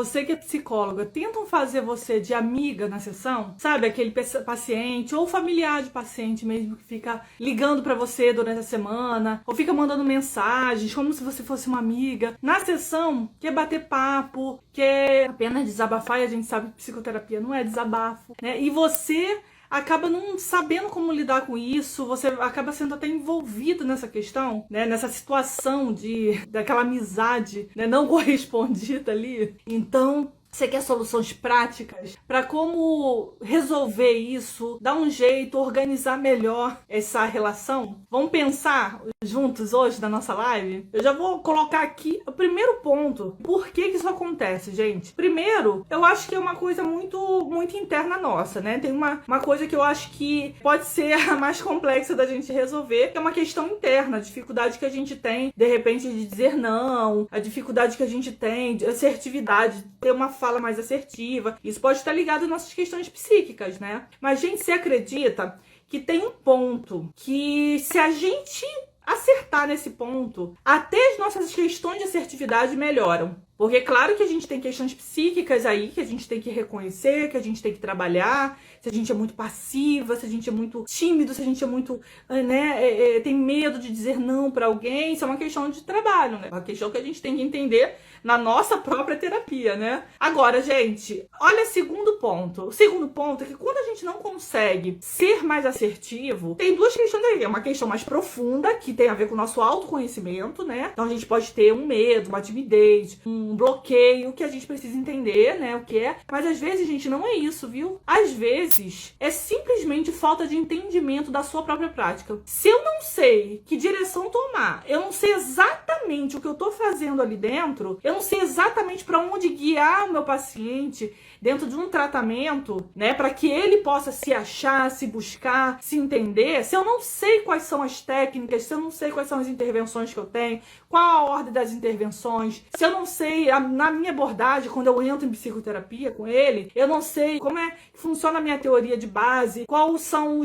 você que é psicóloga, tentam fazer você de amiga na sessão? Sabe, aquele paciente ou familiar de paciente mesmo que fica ligando pra você durante a semana, ou fica mandando mensagens como se você fosse uma amiga. Na sessão, quer bater papo, quer apenas desabafar, e a gente sabe que psicoterapia não é desabafo, né? E você acaba não sabendo como lidar com isso, você acaba sendo até envolvido nessa questão, né? Nessa situação daquela amizade, né, não correspondida ali. Então, você quer soluções práticas para como resolver isso, dar um jeito, organizar melhor essa relação? Vamos pensar juntos hoje na nossa live? Eu já vou colocar aqui o primeiro ponto. Por que isso acontece, gente? Primeiro, eu acho que é uma coisa muito interna nossa, né? Tem uma coisa que eu acho que pode ser a mais complexa da gente resolver, que é uma questão interna, a dificuldade que a gente tem, de repente, de dizer não, a dificuldade que a gente tem de assertividade, de ter uma fala mais assertiva. Isso pode estar ligado às nossas questões psíquicas, né? Mas, gente, você acredita que tem um ponto que, se a gente acertar nesse ponto, até as nossas questões de assertividade melhoram? Porque claro que a gente tem questões psíquicas aí que a gente tem que reconhecer, que a gente tem que trabalhar, se a gente é muito passiva, se a gente é muito tímido, se a gente é muito, né, tem medo de dizer não pra alguém. Isso é uma questão de trabalho, né? Uma questão que a gente tem que entender na nossa própria terapia, né? Agora, gente, olha o segundo ponto. O segundo ponto é que quando a gente não consegue ser mais assertivo, tem duas questões aí. É uma questão mais profunda, que tem a ver com o nosso autoconhecimento, né? Então a gente pode ter um medo, uma timidez, um bloqueio, que a gente precisa entender, né, o que é. Mas às vezes, gente, não é isso, viu? Às vezes é simplesmente falta de entendimento da sua própria prática. Se eu não sei que direção tomar, eu não sei exatamente o que eu tô fazendo ali dentro, eu não sei exatamente para onde guiar o meu paciente dentro de um tratamento, né, para que ele possa se achar, se buscar, se entender. Se eu não sei quais são as técnicas, se eu não sei quais são as intervenções que eu tenho, qual a ordem das intervenções, se eu não sei, na minha abordagem, quando eu entro em psicoterapia com ele, eu não sei como é que funciona a minha teoria de base, quais são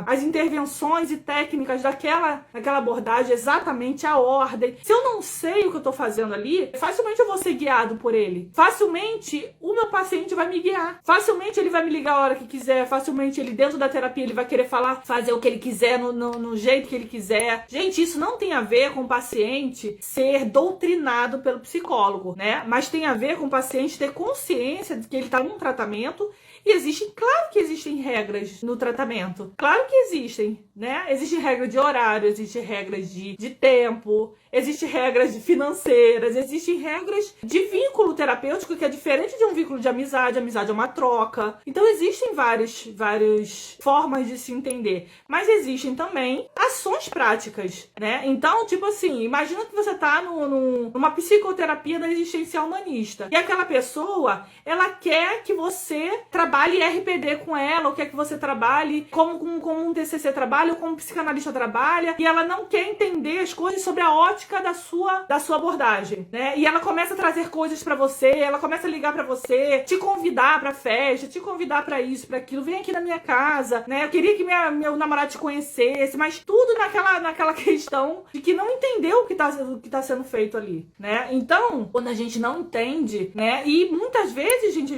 as intervenções e técnicas daquela abordagem, exatamente a ordem. Se eu não sei o que eu tô fazendo ali, facilmente eu vou ser guiado por ele. Facilmente o meu paciente vai me guiar. Facilmente ele vai me ligar a hora que quiser. Facilmente ele, dentro da terapia, ele vai querer falar, fazer o que ele quiser, no jeito que ele quiser. Gente, isso não tem a ver com o paciente ser doutrinado pelo psicólogo, né? Mas tem a ver com o paciente ter consciência de que ele está num tratamento. E claro que existem regras no tratamento. Claro que existem, né? Existem regras de horário, existem regras de tempo, existem regras financeiras, existem regras de vínculo terapêutico, que é diferente de um vínculo de amizade. Amizade é uma troca. Então existem várias formas de se entender. Mas existem também ações práticas, né? Então, tipo assim, imagina que você tá numa psicoterapia da existência humanista. E aquela pessoa, ela quer que você trabalhe RPD com ela, ou quer que você trabalhe como um TCC trabalha, ou como um psicanalista trabalha, e ela não quer entender as coisas sobre a ótica da sua abordagem, né? E ela começa a trazer coisas pra você, ela começa a ligar pra você, te convidar pra festa, te convidar pra isso, pra aquilo, vem aqui na minha casa, né? Eu queria que meu namorado te conhecesse, mas tudo naquela questão de que não entendeu o que tá sendo feito ali, né? Então, quando a gente não entende, né? E muitas vezes, gente,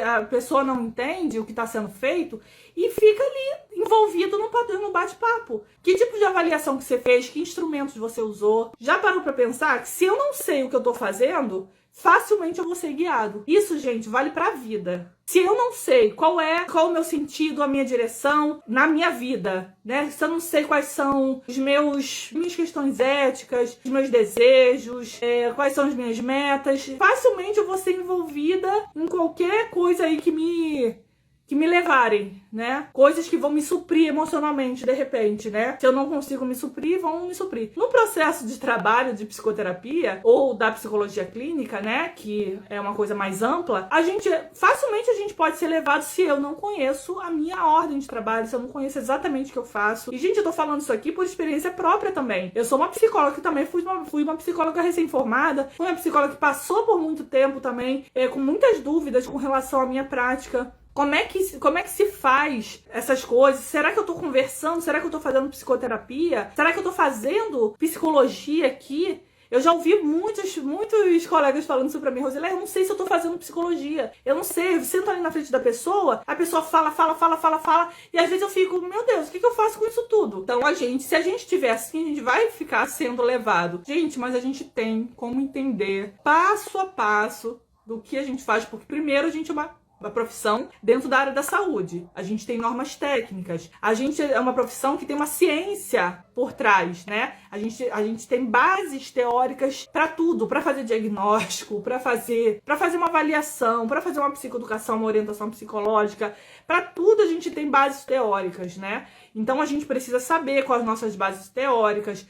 a pessoa não entende o que está sendo feito e fica ali envolvido no bate-papo. Que tipo de avaliação que você fez? Que instrumentos você usou? Já parou para pensar que se eu não sei o que eu tô fazendo, facilmente eu vou ser guiado? Isso, gente, vale pra vida. Se eu não sei qual o meu sentido, a minha direção na minha vida, né? Se eu não sei quais são minhas questões éticas, os meus desejos, quais são as minhas metas, facilmente eu vou ser envolvida em qualquer coisa aí que me levarem, né? Coisas que vão me suprir emocionalmente, de repente, né? Se eu não consigo me suprir, vão me suprir. No processo de trabalho de psicoterapia ou da psicologia clínica, né? Que é uma coisa mais ampla, facilmente a gente pode ser levado se eu não conheço a minha ordem de trabalho, se eu não conheço exatamente o que eu faço. E, gente, eu tô falando isso aqui por experiência própria também. Eu sou uma psicóloga que também fui uma psicóloga recém-formada, fui uma psicóloga que passou por muito tempo também, com muitas dúvidas com relação à minha prática. Como é que se faz essas coisas? Será que eu tô conversando? Será que eu tô fazendo psicoterapia? Será que eu tô fazendo psicologia aqui? Eu já ouvi muitos colegas falando isso pra mim, Roseli, eu não sei se eu tô fazendo psicologia. Eu não sei, eu sento ali na frente da pessoa, a pessoa fala, e às vezes eu fico, meu Deus, o que eu faço com isso tudo? Então se a gente tiver assim, a gente vai ficar sendo levado. Gente, mas a gente tem como entender passo a passo do que a gente faz, porque primeiro a gente é uma profissão dentro da área da saúde. A gente tem normas técnicas. A gente é uma profissão que tem uma ciência por trás, né? A gente tem bases teóricas para tudo, para fazer diagnóstico, para fazer uma avaliação, para fazer uma psicoeducação, uma orientação psicológica. Para tudo a gente tem bases teóricas, né? Então a gente precisa saber quais as nossas bases teóricas,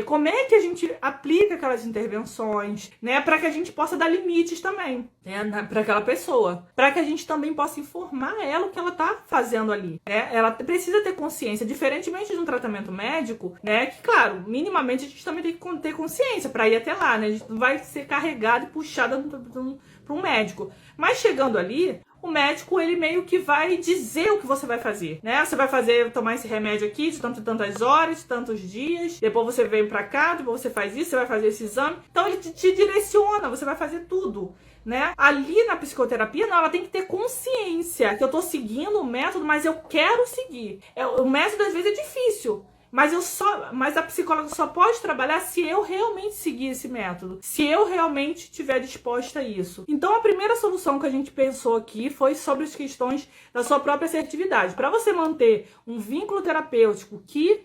como é que a gente aplica aquelas intervenções, né? Para que a gente possa dar limites também, né? Para aquela pessoa, para que a gente também possa informar ela o que ela tá fazendo ali, né? Ela precisa ter consciência, diferentemente de um tratamento médico, né? Que, claro, minimamente a gente também tem que ter consciência para ir até lá, né? A gente não vai ser carregado e puxado para um médico. Mas chegando ali, o médico, ele meio que vai dizer o que você vai fazer, né? Você vai tomar esse remédio aqui de tantas horas, de tantos dias, depois você vem pra cá, depois você faz isso, você vai fazer esse exame. Então ele te direciona, você vai fazer tudo, né? Ali na psicoterapia, não, ela tem que ter consciência que eu tô seguindo o método, mas eu quero seguir. O método às vezes é difícil. Mas a psicóloga só pode trabalhar se eu realmente seguir esse método, se eu realmente estiver disposta a isso. Então a primeira solução que a gente pensou aqui foi sobre as questões da sua própria assertividade. Para você manter um vínculo terapêutico que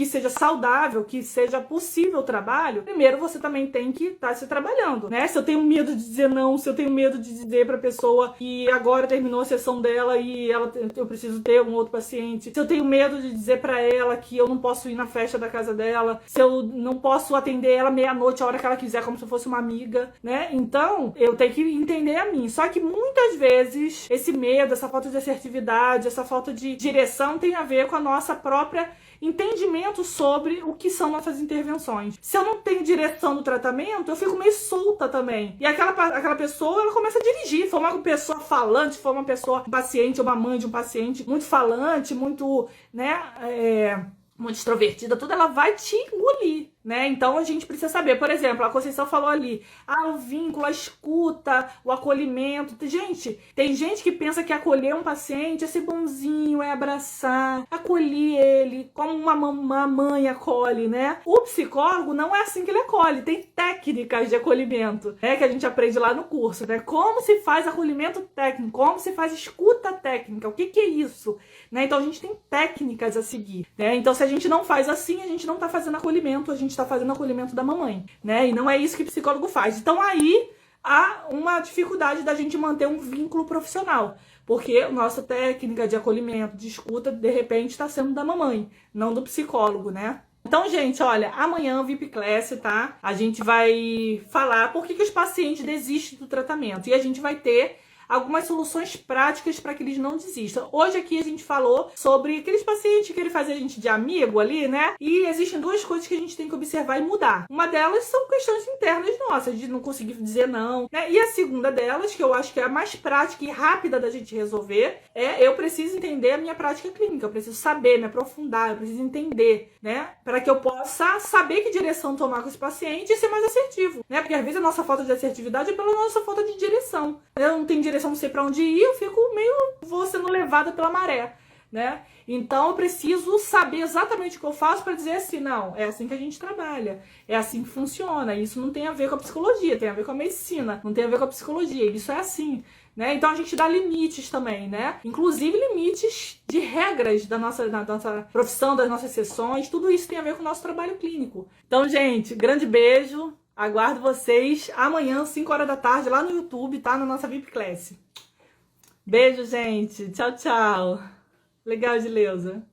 seja saudável, que seja possível o trabalho, primeiro você também tem que estar se trabalhando, né? Se eu tenho medo de dizer não, se eu tenho medo de dizer pra pessoa que agora terminou a sessão dela e eu preciso ter um outro paciente, se eu tenho medo de dizer pra ela que eu não posso ir na festa da casa dela, se eu não posso atender ela meia-noite, a hora que ela quiser, como se fosse uma amiga, né? Então, eu tenho que entender a mim. Só que muitas vezes, esse medo, essa falta de assertividade, essa falta de direção tem a ver com a nossa própria entendimento sobre o que são nossas intervenções. Se eu não tenho direção no tratamento, eu fico meio solta também. E aquela pessoa, ela começa a dirigir. Se for uma pessoa falante, se for uma pessoa, um paciente, uma mãe de um paciente muito falante, muito, né, muito extrovertida, tudo, ela vai te engolir, né? Então a gente precisa saber, por exemplo, a Conceição falou ali, o vínculo, a escuta, o acolhimento. Gente, tem gente que pensa que acolher um paciente é ser bonzinho, é abraçar, acolher ele, como uma mãe acolhe, né? O psicólogo não é assim que ele acolhe, tem técnicas de acolhimento, né? Que a gente aprende lá no curso, né? Como se faz acolhimento técnico, como se faz escuta técnica, o que é isso? Né? Então a gente tem técnicas a seguir, né? Então se a gente não faz assim, a gente não tá fazendo acolhimento, a gente está fazendo acolhimento da mamãe, né? E não é isso que o psicólogo faz. Então aí há uma dificuldade da gente manter um vínculo profissional, porque a nossa técnica de acolhimento, de escuta, de repente está sendo da mamãe, não do psicólogo, né? Então, gente, olha, amanhã VIP Class, tá? A gente vai falar por que os pacientes desistem do tratamento e a gente vai ter algumas soluções práticas para que eles não desistam. Hoje aqui a gente falou sobre aqueles pacientes que querem fazer a gente de amigo ali, né? E existem duas coisas que a gente tem que observar e mudar. Uma delas são questões internas nossas, de não conseguir dizer não, né? E a segunda delas, que eu acho que é a mais prática e rápida da gente resolver, eu preciso entender a minha prática clínica, eu preciso saber, me aprofundar, eu preciso entender, né? Para que eu possa saber que direção tomar com esse paciente e ser mais assertivo, né? Porque às vezes a nossa falta de assertividade é pela nossa falta de direção. Eu não tenho direção, não sei pra onde ir, eu fico vou sendo levada pela maré, né? Então eu preciso saber exatamente o que eu faço para dizer assim, não, é assim que a gente trabalha, é assim que funciona. Isso não tem a ver com a psicologia, tem a ver com a medicina, não tem a ver com a psicologia, isso é assim, né? Então a gente dá limites também, né? Inclusive limites de regras da nossa profissão, das nossas sessões, tudo isso tem a ver com o nosso trabalho clínico. Então, gente, grande beijo. Aguardo vocês amanhã, 5 horas da tarde, lá no YouTube, tá? Na nossa VIP Class. Beijo, gente. Tchau, tchau. Legal, Dileuza.